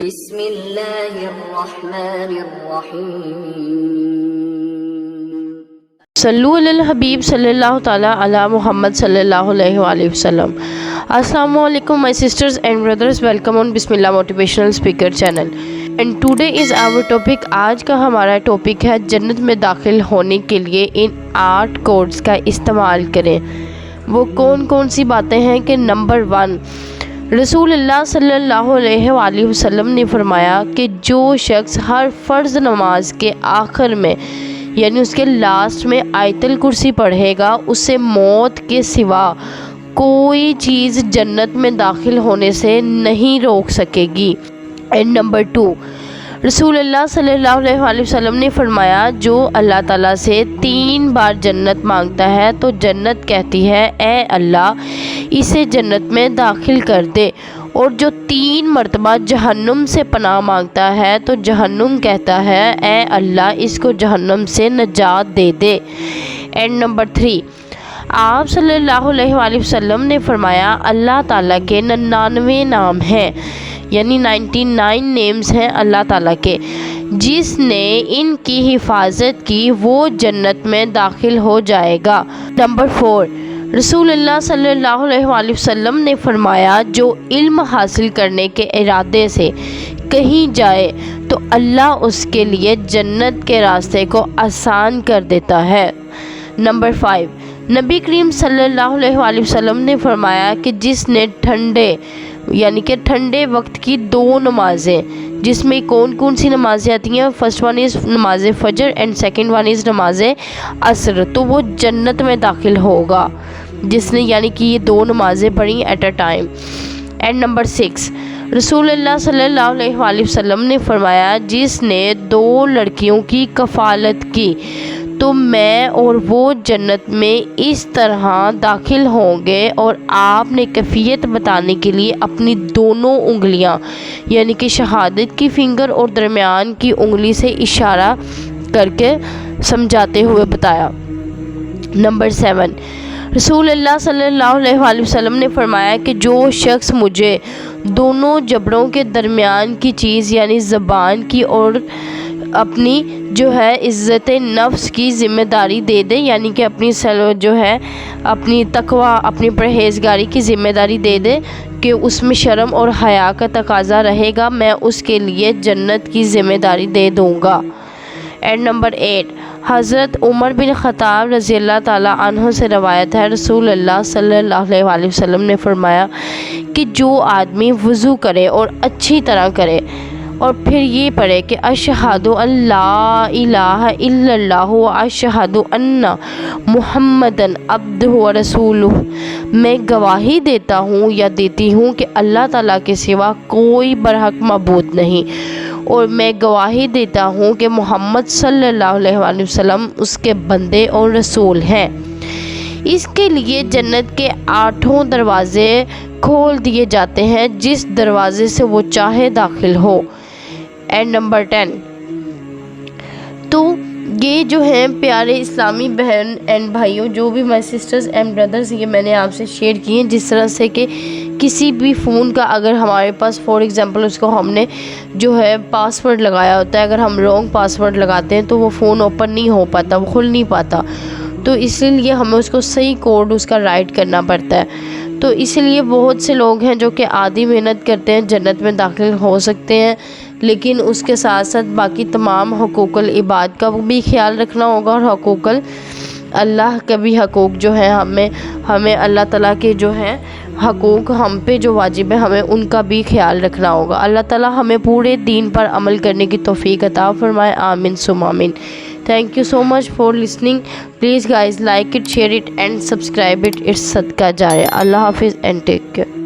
بسم اللہ الرحمن الرحیم صلو علی الحبیب صلی اللہ تعالی علی محمد صلی اللہ علیہ وآلہ وسلم. السلام علیکم my sisters and brothers, welcome on بسم اللہ motivational speaker channel. and today is our topic. آج کا ہمارا ٹاپک ہے جنت میں داخل ہونے کے لیے ان 8 کوڈز کا استعمال کریں. وہ کون کون سی باتیں ہیں کہ نمبر 1، رسول اللہ صلی اللہ علیہ وآلہ وسلم نے فرمایا کہ جو شخص ہر فرض نماز کے آخر میں یعنی اس کے لاسٹ میں آیت الکرسی پڑھے گا، اسے موت کے سوا کوئی چیز جنت میں داخل ہونے سے نہیں روک سکے گی. اینڈ نمبر 2، رسول اللہ صلی اللہ علیہ وآلہ وسلم نے فرمایا جو اللہ تعالیٰ سے 3 بار جنت مانگتا ہے تو جنت کہتی ہے اے اللہ اسے جنت میں داخل کر دے، اور جو 3 مرتبہ جہنم سے پناہ مانگتا ہے تو جہنم کہتا ہے اے اللہ اس کو جہنم سے نجات دے دے. اینڈ نمبر 3، آپ صلی اللہ علیہ وآلہ وسلم نے فرمایا اللہ تعالیٰ کے 99 نام ہیں، یعنی 99 نیمز ہیں اللہ تعالیٰ کے، جس نے ان کی حفاظت کی وہ جنت میں داخل ہو جائے گا. نمبر 4، رسول اللہ صلی اللہ علیہ وآلہ وسلم نے فرمایا جو علم حاصل کرنے کے ارادے سے کہیں جائے تو اللہ اس کے لیے جنت کے راستے کو آسان کر دیتا ہے. نمبر 5، نبی کریم صلی اللہ علیہ وآلہ وسلم نے فرمایا کہ جس نے ٹھنڈے وقت کی 2 نمازیں، جس میں کون سی نمازیں آتی ہیں، فرسٹ ون از نماز فجر اینڈ سیکنڈ ون از نماز عصر، تو وہ جنت میں داخل ہوگا جس نے یعنی کہ یہ 2 نمازیں پڑھی at a time. And number 6، رسول اللہ صلی اللہ علیہ وآلہ وسلم نے فرمایا جس نے 2 لڑکیوں کی کفالت کی تو میں اور وہ جنت میں اس طرح داخل ہوں گے. اور آپ نے کیفیت بتانے کے لیے اپنی دونوں انگلیاں یعنی کہ شہادت کی فنگر اور درمیان کی انگلی سے اشارہ کر کے سمجھاتے ہوئے بتایا. نمبر 7، رسول اللہ صلی اللہ علیہ وآلہ وسلم نے فرمایا کہ جو شخص مجھے دونوں جبڑوں کے درمیان کی چیز یعنی زبان کی اور اپنی جو ہے عزت نفس کی ذمہ داری دے دے، یعنی کہ اپنی تقوی اپنی پرہیزگاری کی ذمہ داری دے دے کہ اس میں شرم اور حیا کا تقاضا رہے گا، میں اس کے لیے جنت کی ذمہ داری دے دوں گا. اینڈ نمبر 8، حضرت عمر بن خطاب رضی اللہ تعالیٰ عنہ سے روایت ہے رسول اللہ صلی اللہ علیہ وآلہ وسلم نے فرمایا کہ جو آدمی وضو کرے اور اچھی طرح کرے اور پھر یہ پڑھے کہ اشہد ان لا الہ الا اللہ و اشہد ان محمدن عبدہ و رسولہ، میں گواہی دیتا ہوں یا دیتی ہوں کہ اللہ تعالیٰ کے سوا کوئی برحق معبود نہیں، اور میں گواہی دیتا ہوں کہ محمد صلی اللہ علیہ وآلہ وسلم اس کے بندے اور رسول ہیں. اس کے لیے جنت کے 8 دروازے کھول دیے جاتے ہیں جس دروازے سے وہ چاہے داخل ہو. اینڈ نمبر 10، تو یہ جو ہیں پیارے اسلامی بہن اینڈ بھائیوں، جو بھی مائی سسٹرز اینڈ بردرز، یہ میں نے آپ سے شیئر کیے ہیں جس طرح سے کہ کسی بھی فون کا اگر ہمارے پاس فار ایگزامپل اس کو ہم نے جو ہے پاسورڈ لگایا ہوتا ہے، اگر ہم رانگ پاسورڈ لگاتے ہیں تو وہ فون اوپن نہیں ہو پاتا، وہ کھل نہیں پاتا، تو اسی لیے ہمیں اس کو صحیح کوڈ اس کا رائٹ کرنا پڑتا ہے. تو اسی لیے بہت سے لوگ ہیں جو کہ آدھی محنت کرتے ہیں جنت میں داخل ہو سکتے ہیں، لیکن اس کے ساتھ ساتھ باقی تمام حقوق العباد کا بھی خیال رکھنا ہوگا، اور حقوق اللہ کا بھی حقوق جو ہیں ہمیں اللہ تعالیٰ کے جو ہیں حقوق ہم پہ جو واجب ہے ہمیں ان کا بھی خیال رکھنا ہوگا. اللہ تعالیٰ ہمیں پورے دین پر عمل کرنے کی توفیق عطا فرمائے، آمین ثم آمین. Thank you so much for listening. Please guys like it, share it and subscribe it. It's صدقہ جاریہ. اللہ حافظ and take care.